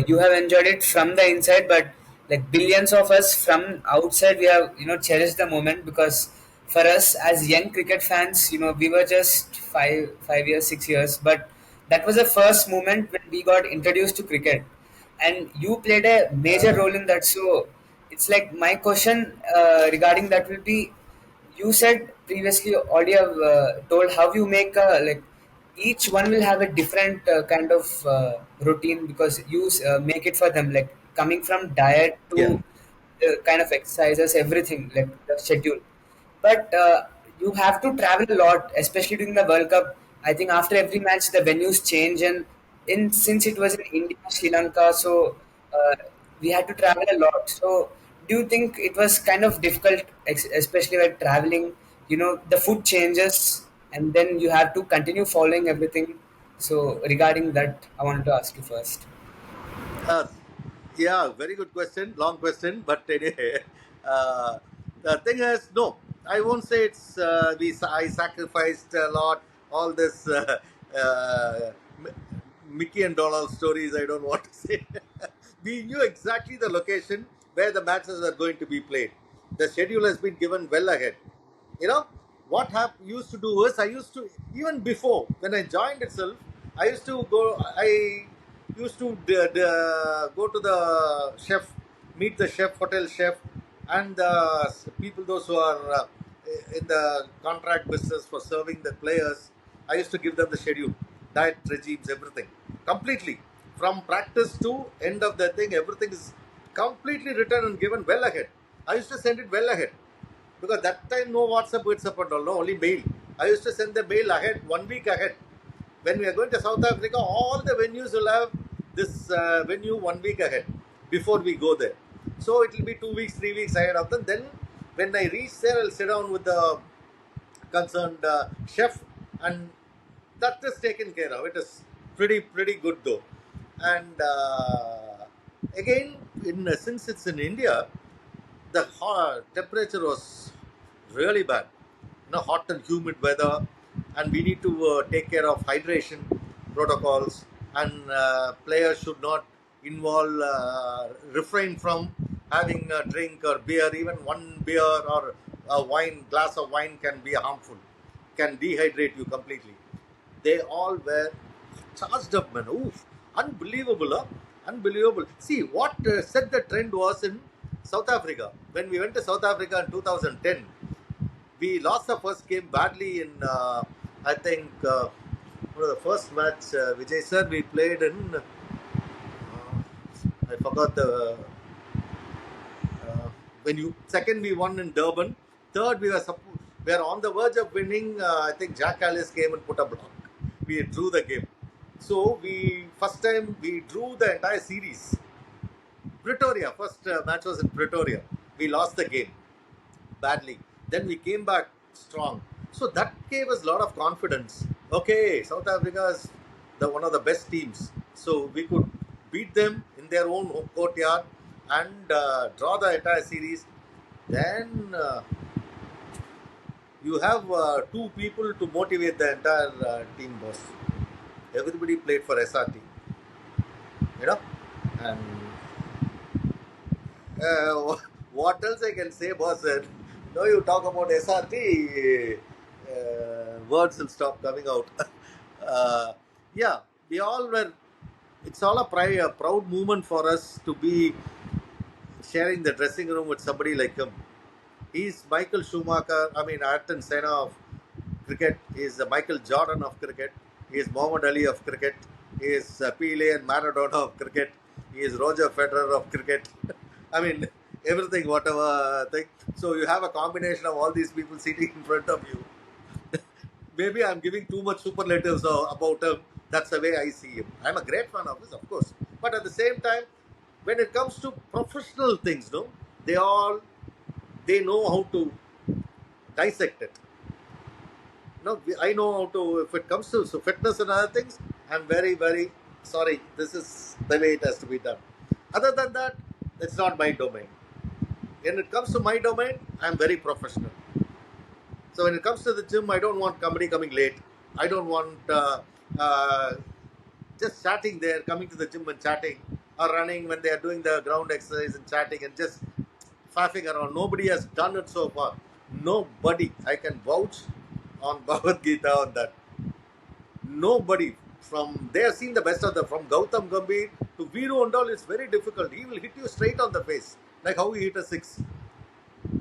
you have enjoyed it from the inside, but like billions of us from outside, we have cherished the moment because for us as young cricket fans, we were just 5 years, 6 years, but that was the first moment when we got introduced to cricket, and you played a major uh, role in that. So it's like my question regarding that will be you said previously already have told how you make like each one will have a different kind of routine because you make it for them like coming from diet yeah. to kind of exercises everything like the schedule but you have to travel a lot especially during the World Cup. I think after every match the venues change and in since it was in India, Sri Lanka, so uh, we had to travel a lot. So do you think it was kind of difficult, especially while traveling? The food changes, and then you have to continue following everything. So regarding that, I wanted to ask you first. Uh, yeah, very good question. Long question, but anyway, uh, the thing is, no, I won't say it's I sacrificed a lot. All this Mickey and Donald stories. I don't want to say. We knew exactly the location where the matches are going to be played. The schedule has been given well ahead. You know what used to do is I used to even before when I joined itself, I used to go. I used to go to the chef, meet the chef, hotel chef, and the people those who are in the contract business for serving the players. I used to give them the schedule, diet regimes, everything completely from practice to end of the thing. Everything is completely written and given well ahead. I used to send it well ahead because that time no WhatsApp and all, no, only mail. I used to send the mail ahead, 1 week ahead. When we are going to South Africa, all the venues will have this venue 1 week ahead before we go there. So it will be 2 weeks, 3 weeks ahead of them. Then when I reach there, I'll sit down with the concerned chef and that is taken care of. It is pretty good though. And again, since it's in India, the temperature was really bad. Hot and humid weather, and we need to take care of hydration protocols, and players should not involve, refrain from having a drink or beer. Even one beer or a glass of wine can be harmful, can dehydrate you completely. They all were charged up, man. Oof, unbelievable, huh? Unbelievable. See, what set the trend was in South Africa. When we went to South Africa in 2010, we lost the first game badly in, I think, one of the first match, Vijay sir, we played in, I forgot the, when you, second we won in Durban, third we were on the verge of winning, I think Jack Alice came and put a block. We drew the game. So first time we drew the entire series. Pretoria, first match was in Pretoria. We lost the game badly. Then we came back strong. So that gave us a lot of confidence. Okay, South Africa is one of the best teams. So we could beat them in their own home courtyard and draw the entire series. Then you have two people to motivate the entire team, boss. Everybody played for SRT, and what else I can say, boss? Now you talk about SRT, words will stop coming out. Yeah, we all were. It's all a proud moment for us to be sharing the dressing room with somebody like him. He's Michael Schumacher. I mean, Ayrton Senna of cricket. He's the Michael Jordan of cricket. He is Muhammad Ali of cricket. He is Pele and Maradona of cricket. He is Roger Federer of cricket. I mean, everything, whatever thing. So you have a combination of all these people sitting in front of you. Maybe I'm giving too much superlatives about him. That's the way I see him. I'm a great fan of his, of course. But at the same time, when it comes to professional things, they know how to dissect it. I know how to, if it comes to fitness and other things, I'm very, very sorry. This is the way it has to be done. Other than that, it's not my domain. When it comes to my domain, I'm very professional. So when it comes to the gym, I don't want somebody coming late. I don't want just chatting there, coming to the gym and chatting, or running when they are doing the ground exercise and chatting and just faffing around. Nobody has done it so far. Nobody. I can vouch on Bhagavad Gita on that. Nobody. They have seen the best of them. From Gautam Gambhir to Viru and all, it's very difficult. He will hit you straight on the face, like how he hit a six.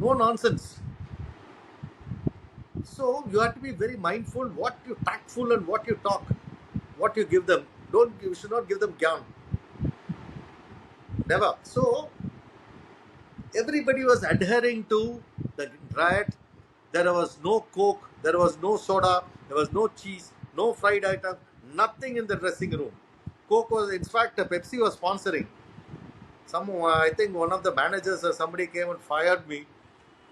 No nonsense. So you have to be very mindful what you tactful and what you talk, what you give them. You should not give them gyan. Never. So everybody was adhering to the diet. There was no Coke, there was no soda, there was no cheese, no fried items, nothing in the dressing room. Coke was, in fact, Pepsi was sponsoring. I think one of the managers or somebody came and fired me.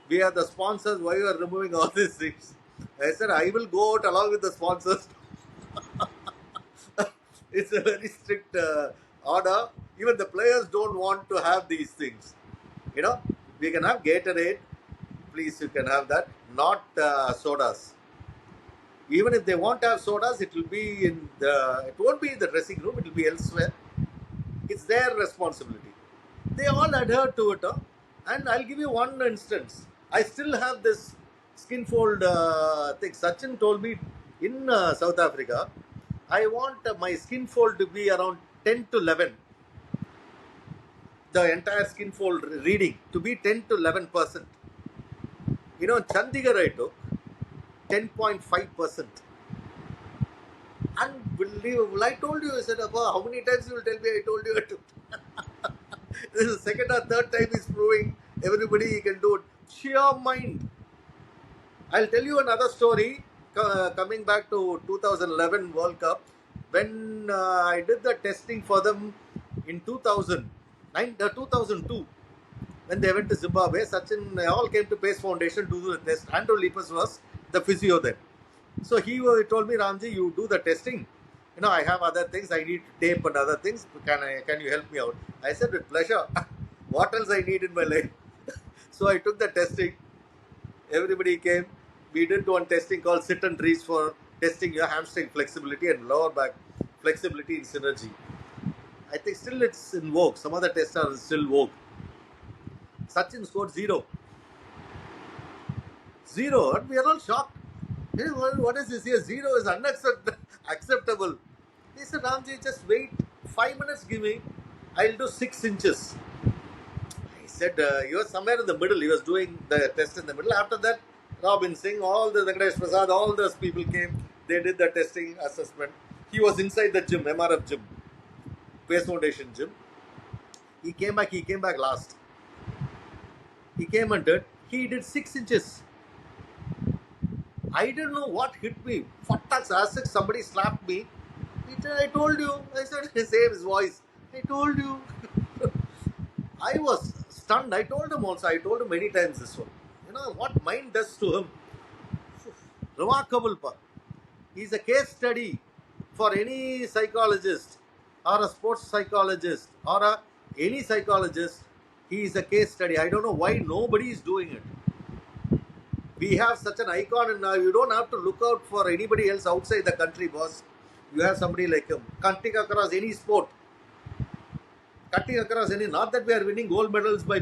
We are the sponsors, why you are removing all these things? I said, I will go out along with the sponsors. It's a very strict order. Even the players don't want to have these things. We can have Gatorade. Please, you can have that. Not sodas. Even if they want to have sodas, it won't be in the dressing room, it will be elsewhere. It's their responsibility. They all adhere to it. And I'll give you one instance. I still have this skin fold thing. Sachin told me in South Africa, I want my skin fold to be around 10 to 11. The entire skin fold reading to be 10 to 11%. Chandigarh I took 10.5%. Unbelievable. I told you, I said, how many times you will tell me I told you I took? This is the second or third time he's proving everybody can do it. Sheer mind. I'll tell you another story coming back to 2011 World Cup. When I did the testing for them in 2002, when they went to Zimbabwe, Sachin, all came to Pace Foundation to do the test. Andrew Lepus was the physio then. So he told me, Ramji, you do the testing. I have other things. I need tape and other things. Can you help me out? I said, with pleasure. What else I need in my life? So I took the testing. Everybody came. We did one testing called sit and reach for testing your hamstring flexibility and lower back flexibility in synergy. I think still it's in vogue. Some other tests are still vogue. Sachin scored zero. Zero. And we are all shocked. Hey, what is this here? Zero is unacceptable. He said, Ramji, just wait 5 minutes, give me. I'll do 6 inches. He said, he was somewhere in the middle. He was doing the test in the middle. After that, Robin Singh, all the Venkatesh Prasad, all those people came. They did the testing assessment. He was inside the gym, MRF gym, Pace Foundation gym. He came back last. He came and he did 6 inches. I didn't know what hit me. Fattaks, as if somebody slapped me. He said, I told you. I said, same his voice. I told you. I was stunned. I told him also. I told him many times this one. What mind does to him. Remarkable. He's a case study for any psychologist or a sports psychologist or any psychologist. He is a case study. I don't know why nobody is doing it. We have such an icon, and now you don't have to look out for anybody else outside the country, boss. You have somebody like him. Cutting across any sport. Cutting across any. Not that we are winning gold medals by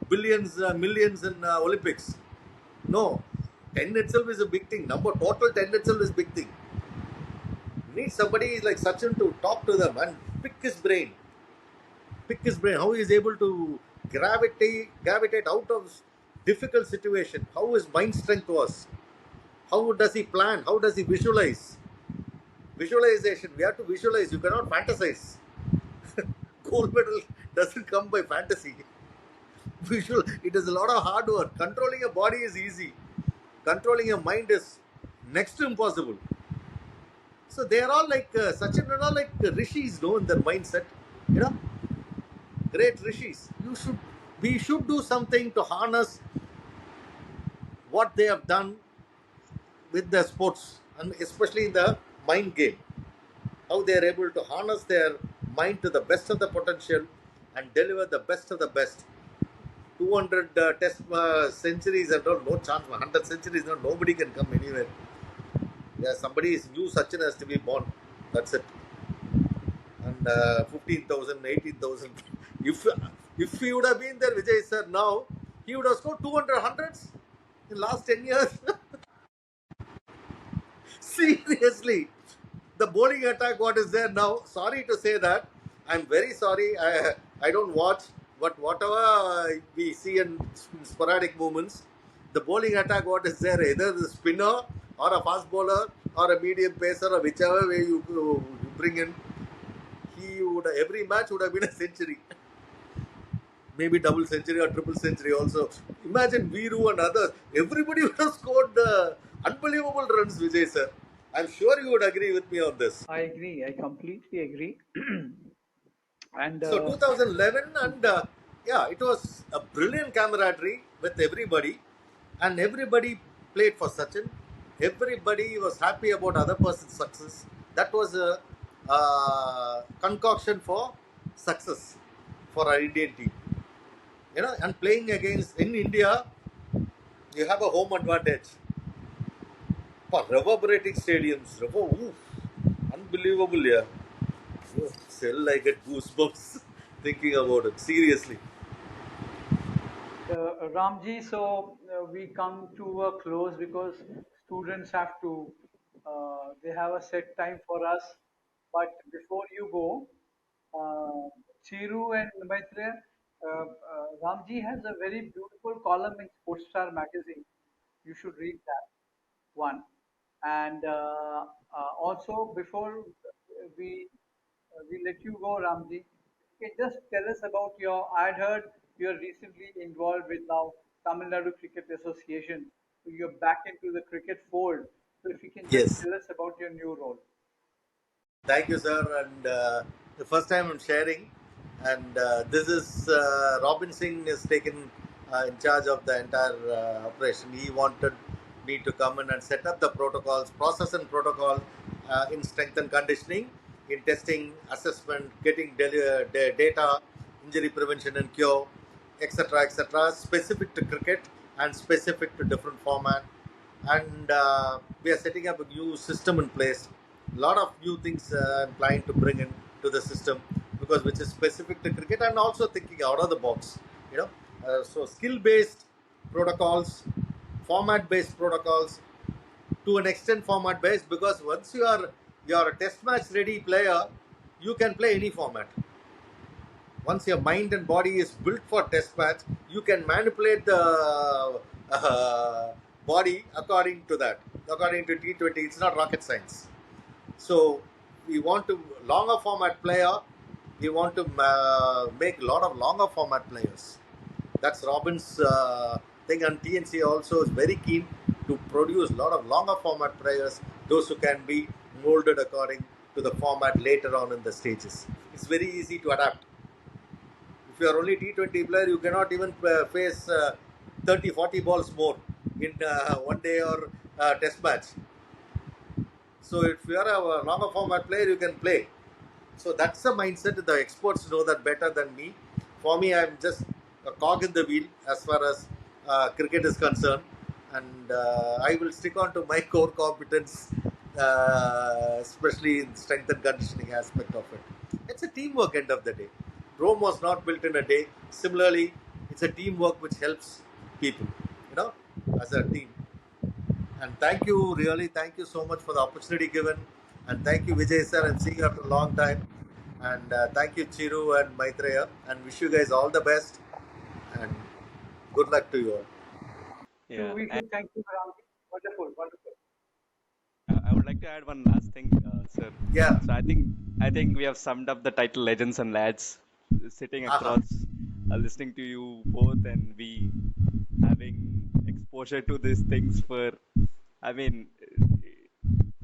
billions, millions in Olympics. No. 10 itself is a big thing. Total 10 itself is a big thing. You need somebody like Sachin to talk to them and pick his brain. How he is able to gravitate out of difficult situation. How his mind strength was. How does he plan? How does he visualize? Visualization. We have to visualize. You cannot fantasize. Gold medal doesn't come by fantasy. It is a lot of hard work. Controlling your body is easy. Controlling your mind is next to impossible. So they are all like Sachin and all like rishis, in their mindset. Great rishis. We should do something to harness what they have done with the sports, and especially in the mind game. How they are able to harness their mind to the best of the potential and deliver the best of the best. 200 test centuries and all, no chance. 100 centuries, nobody can come anywhere. Yeah, somebody is new Sachin has to be born. That's it. And 15,000, 18,000. If he would have been there, Vijay sir, now, he would have scored 200 hundreds in last 10 years. Seriously. The bowling attack, what is there now? Sorry to say that. I'm very sorry. I don't watch. But whatever we see in sporadic movements, the bowling attack, what is there? Either the spinner or a fast bowler or a medium pacer or whichever way you bring in, every match would have been a century. Maybe double century or triple century also. Imagine Viru and others. Everybody would have scored unbelievable runs, Vijay sir. I'm sure you would agree with me on this. I agree. I completely agree. And so 2011, and it was a brilliant camaraderie with everybody, and everybody played for Sachin. Everybody was happy about other person's success. That was a concoction for success for our Indian team. And playing against in India, you have a home advantage. For reverberating stadiums, unbelievable, yeah. Still, I get goosebumps thinking about it. Seriously. Ramji, so we come to a close because students have to, they have a set time for us. But before you go, Chiru and Maitreya, Ramji has a very beautiful column in Sports Star magazine. You should read that one. And also, before we let you go, Ramji, can you just tell us about your? I had heard you're recently involved with now Tamil Nadu Cricket Association. So you're back into the cricket fold. So if you can just Yes. tell us about your new role. Thank you, sir. And the first time I'm sharing, and this is Robin Singh is taken in charge of the entire operation. He wanted need to come in and set up the protocols, process and protocol in strength and conditioning, in testing, assessment, getting data, injury prevention and cure, etc., specific to cricket and specific to different format. And we are setting up a new system in place. A lot of new things I'm planning to bring in to the system because which is specific to cricket and also thinking out of the box. You know, so skill-based protocols, format-based protocols, to an extent format-based because once you are a test match ready player, you can play any format. Once your mind and body is built for test match, you can manipulate the body according to that. According to T20, it's not rocket science. So we want to longer format player. We want to make a lot of longer format players. That's Robin's thing, and TNC also is very keen to produce a lot of longer format players, those who can be molded according to the format later on in the stages. It's very easy to adapt. If you are only T20 player, you cannot even face 30, 40 balls more in one day or test match. So if you are a longer format player, you can play. So that's the mindset. The experts know that better than me. For me, I'm just a cog in the wheel as far as cricket is concerned, and I will stick on to my core competence, especially in strength and conditioning aspect of it. It's a teamwork end of the day. Rome was not built in a day. Similarly, it's a teamwork which helps people, you know, as a team. And thank you, really, thank you so much for the opportunity given. And thank you, Vijay sir. I'm seeing you after a long time. And thank you, Chiru and Maitreya. And wish you guys all the best. And good luck to you all. Yeah, We and should thank you, Ramji. Wonderful, wonderful. I would like to add one last thing, sir. Yeah. So I think we have summed up the title Legends and Lads, sitting Haha. across, listening to you both, and we having exposure to these things for. I mean,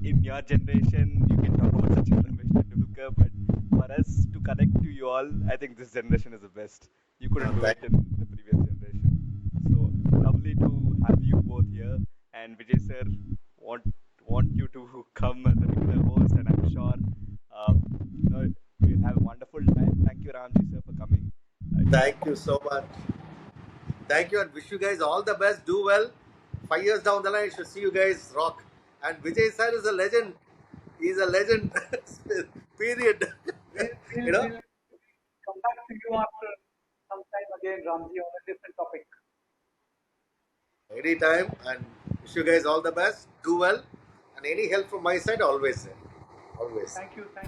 in your generation, you can talk about Sachin Tendulkar, but for us to connect to you all, I think this generation is the best. You couldn't do Thank it in the previous generation. So lovely to have you both here. And Vijay sir, want want you to come as a regular host, and I'm sure you know we'll have a wonderful time. Thank you, Ramji sir, for coming. thank you so much. Thank you and wish you guys all the best. Do well. 5 years down the line, I should see you guys rock. And Vijay sir is a legend. He's a legend. Period. We'll, you we'll, know, we'll come back to you after some time again, Ramji, on a different topic. anytime. And wish you guys all the best. Do well. And any help from my side, always there. Always. Thank you.